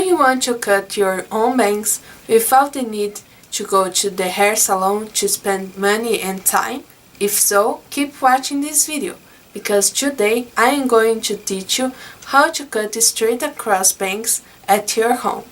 you want to cut your own bangs without the need to go to the hair salon to spend money and time? If so, keep watching this video, because today I am going to teach you how to cut straight across bangs at your home.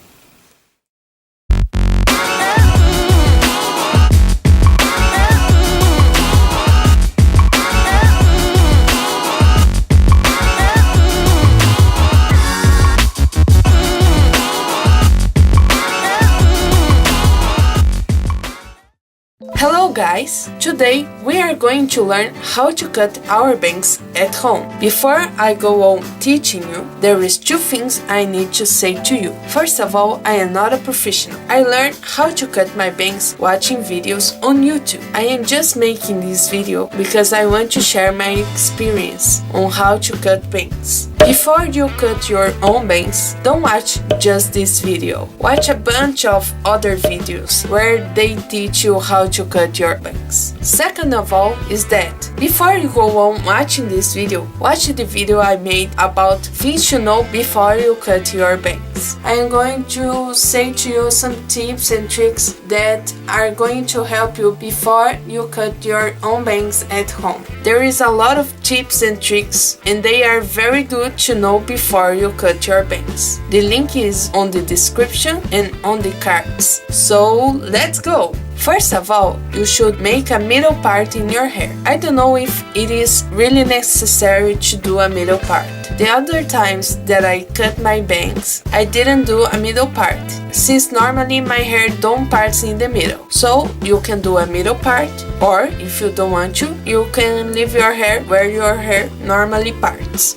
Hello guys! Today we are going to learn how to cut our bangs at home. Before I go on teaching you, there is two things I need to say to you. First of all, I am not a professional. I learned how to cut my bangs watching videos on YouTube. I am just making this video because I want to share my experience on how to cut bangs. Before you cut your own bangs, don't watch just this video. Watch a bunch of other videos where they teach you how to cut your bangs. Second of all is that before you go on watching this video, watch the video I made about things to know before you cut your bangs. I am going to say to you some tips and tricks that are going to help you before you cut your own bangs at home. There is a lot of tips and tricks and they are very good to know before you cut your bangs. The link is on the description and on the cards. So let's go! First of all, you should make a middle part in your hair. I don't know if it is really necessary to do a middle part. The other times that I cut my bangs, I didn't do a middle part, since normally my hair don't parts in the middle. So you can do a middle part, or if you don't want to, you can leave your hair where your hair normally parts.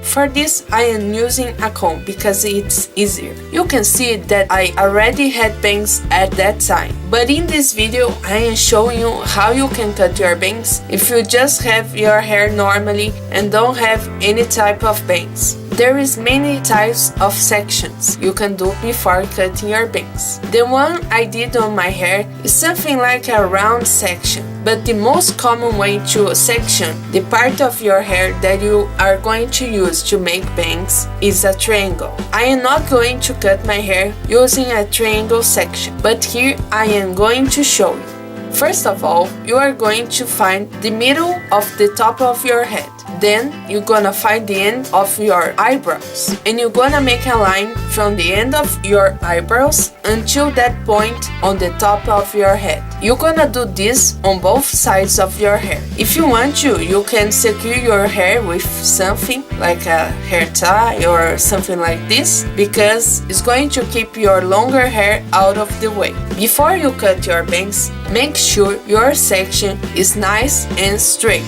For this, I am using a comb because it's easier. You can see that I already had bangs at that time. But in this video, I am showing you how you can cut your bangs if you just have your hair normally and don't have any type of bangs. There is many types of sections you can do before cutting your bangs. The one I did on my hair is something like a round section, but the most common way to section the part of your hair that you are going to use to make bangs is a triangle. I am not going to cut my hair using a triangle section, but here I am going to show you. First of all, you are going to find the middle of the top of your head. Then you're gonna find the end of your eyebrows, and you're gonna make a line from the end of your eyebrows until that point on the top of your head. You're gonna do this on both sides of your hair. If you want to, you can secure your hair with something like a hair tie or something like this, because it's going to keep your longer hair out of the way. Before you cut your bangs, make sure your section is nice and straight.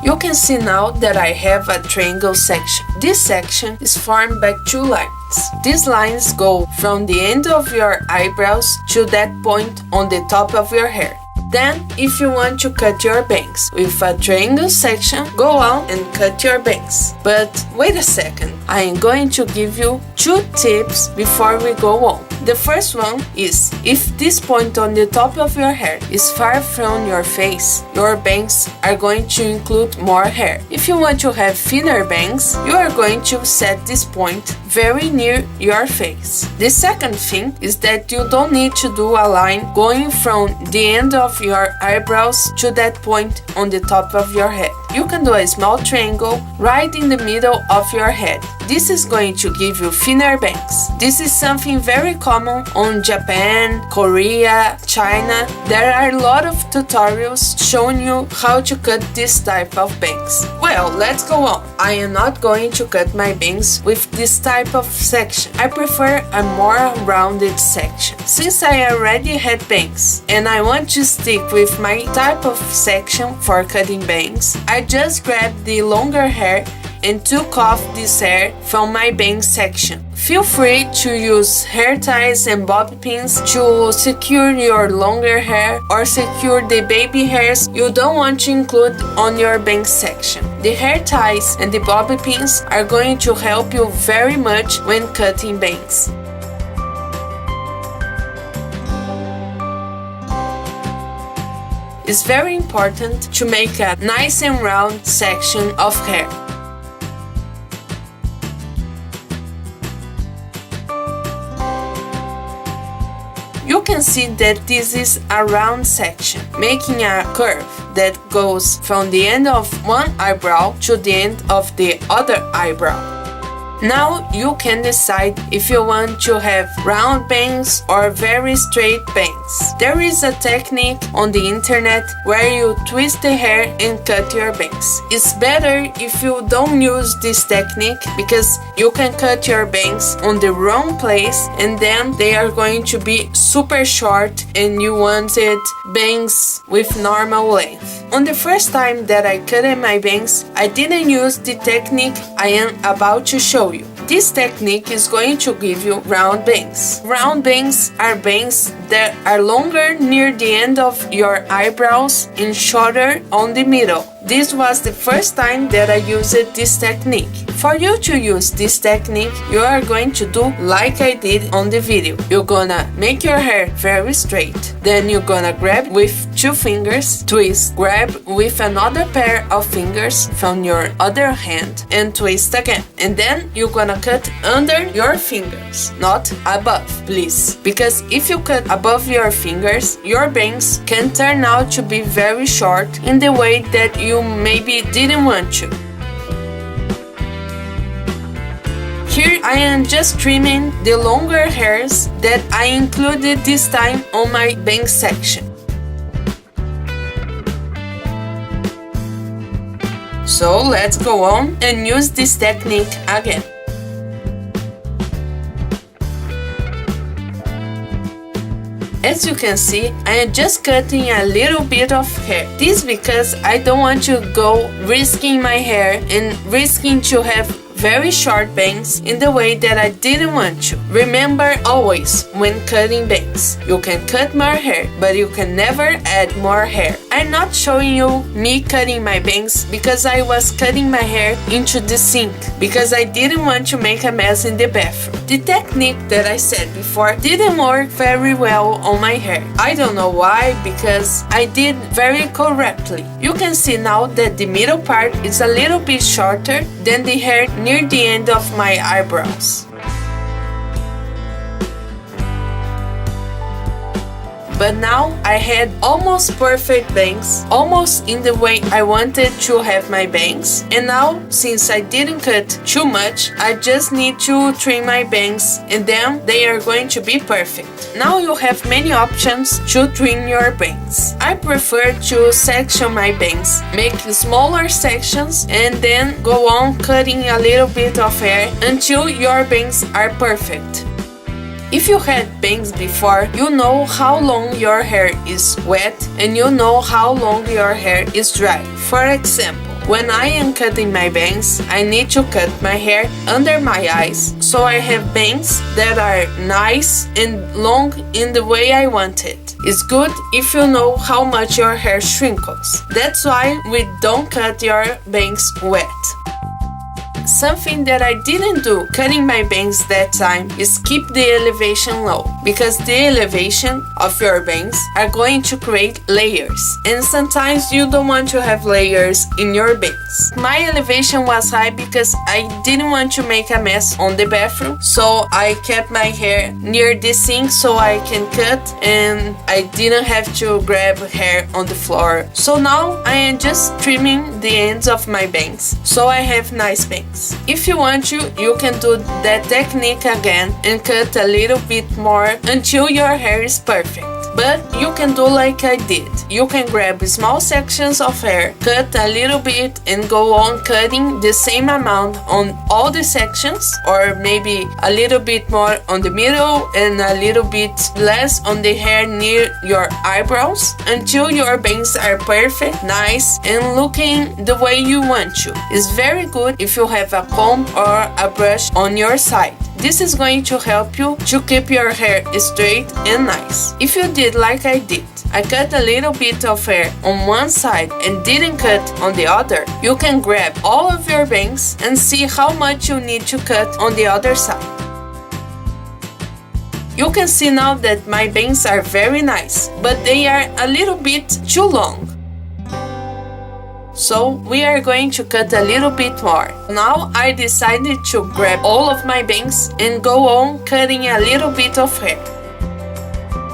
You can see now that I have a triangle section. This section is formed by two lines. These lines go from the end of your eyebrows to that point on the top of your hair. Then, if you want to cut your bangs with a triangle section, go on and cut your bangs. But wait a second, I am going to give you two tips before we go on. The first one is, if this point on the top of your hair is far from your face, your bangs are going to include more hair. If you want to have thinner bangs, you are going to set this point very near your face. The second thing is that you don't need to do a line going from the end of your eyebrows to that point on the top of your head. You can do a small triangle right in the middle of your head. This is going to give you thinner bangs. This is something very common on Japan, Korea, China. There are a lot of tutorials showing you how to cut this type of bangs. Well, let's go on. I am not going to cut my bangs with this type of section. I prefer a more rounded section. Since I already had bangs and I want to stick with my type of section for cutting bangs, I just grabbed the longer hair and took off this hair from my bangs section. Feel free to use hair ties and bobby pins to secure your longer hair or secure the baby hairs you don't want to include on your bangs section. The hair ties and the bobby pins are going to help you very much when cutting bangs. It's very important to make a nice and round section of hair. You can see that this is a round section, making a curve that goes from the end of one eyebrow to the end of the other eyebrow. Now you can decide if you want to have round bangs or very straight bangs. There is a technique on the internet where you twist the hair and cut your bangs. It's better if you don't use this technique because you can cut your bangs on the wrong place and then they are going to be super short and you wanted bangs with normal length. On the first time that I cut my bangs, I didn't use the technique I am about to show you. This technique is going to give you round bangs. Round bangs are bangs that are longer near the end of your eyebrows and shorter on the middle. This was the first time that I used this technique. For you to use this technique, you are going to do like I did on the video. You're gonna make your hair very straight. Then you're gonna grab with 2 fingers, twist, grab with another pair of fingers from your other hand and twist again. And then you're gonna cut under your fingers, not above, please. Because if you cut above your fingers, your bangs can turn out to be very short in the way that you maybe didn't want to. Here I am just trimming the longer hairs that I included this time on my bang section. So let's go on and use this technique again. As you can see, I am just cutting a little bit of hair. This because I don't want to go risking my hair and risking to have very short bangs in the way that I didn't want to. Remember always, when cutting bangs, you can cut more hair, but you can never add more hair. I'm not showing you me cutting my bangs because I was cutting my hair into the sink because I didn't want to make a mess in the bathroom. The technique that I said before didn't work very well on my hair. I don't know why, because I did very correctly. You can see now that the middle part is a little bit shorter than the hair near the end of my eyebrows. But now I had almost perfect bangs, almost in the way I wanted to have my bangs. And now, since I didn't cut too much, I just need to trim my bangs and then they are going to be perfect. Now you have many options to trim your bangs. I prefer to section my bangs, make smaller sections and then go on cutting a little bit of hair until your bangs are perfect. If you had bangs before, you know how long your hair is wet and you know how long your hair is dry. For example, when I am cutting my bangs, I need to cut my hair under my eyes, so I have bangs that are nice and long in the way I want it. It's good if you know how much your hair shrinkles. That's why we don't cut your bangs wet. Something that I didn't do cutting my bangs that time is keep the elevation low, because the elevation of your bangs are going to create layers, and sometimes you don't want to have layers in your bangs. My elevation was high because I didn't want to make a mess on the bathroom, so I kept my hair near the sink so I can cut and I didn't have to grab hair on the floor. So now I am just trimming the ends of my bangs so I have nice bangs. If you want to, you can do that technique again and cut a little bit more until your hair is perfect. but you can do like I did. You can grab small sections of hair, cut a little bit, and go on cutting the same amount on all the sections, or maybe a little bit more on the middle and a little bit less on the hair near your eyebrows, until your bangs are perfect, nice, and looking the way you want to. It's very good if you have a comb or a brush on your side. This is going to help you to keep your hair straight and nice. If you did like I did, I cut a little bit of hair on one side and didn't cut on the other, you can grab all of your bangs and see how much you need to cut on the other side. You can see now that my bangs are very nice, but they are a little bit too long. So we are going to cut a little bit more. Now I decided to grab all of my bangs and go on cutting a little bit of hair.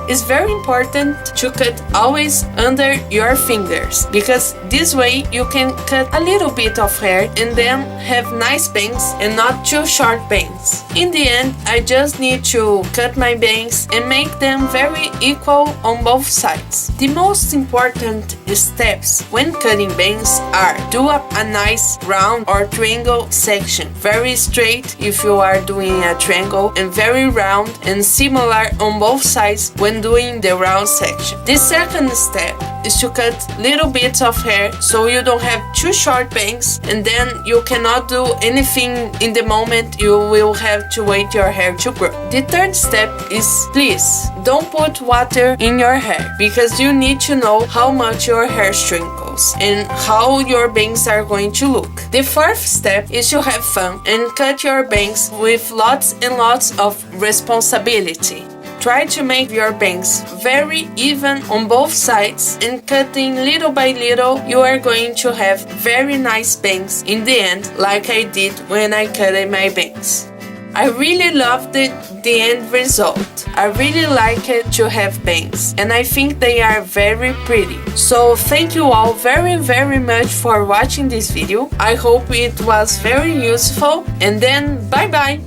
It's very important to cut always under your fingers, because this way you can cut a little bit of hair and then have nice bangs and not too short bangs. In the end, I just need to cut my bangs and make them very equal on both sides. The most important steps when cutting bangs are do a nice round or triangle section, very straight if you are doing a triangle, and very round and similar on both sides when doing the round section. The second step is to cut little bits of hair so you don't have too short bangs, and then you cannot do anything in the moment. You will have to wait your hair to grow. The third step is, please don't put water in your hair, because you need to know how much your hair shrinkles and how your bangs are going to look. The fourth step is to have fun and cut your bangs with lots and lots of responsibility. Try to make your bangs very even on both sides, and cutting little by little, you are going to have very nice bangs in the end, like I did when I cut my bangs. I really loved the end result. I really like it to have bangs, and I think they are very pretty. So thank you all very much for watching this video. I hope it was very useful, and then bye bye!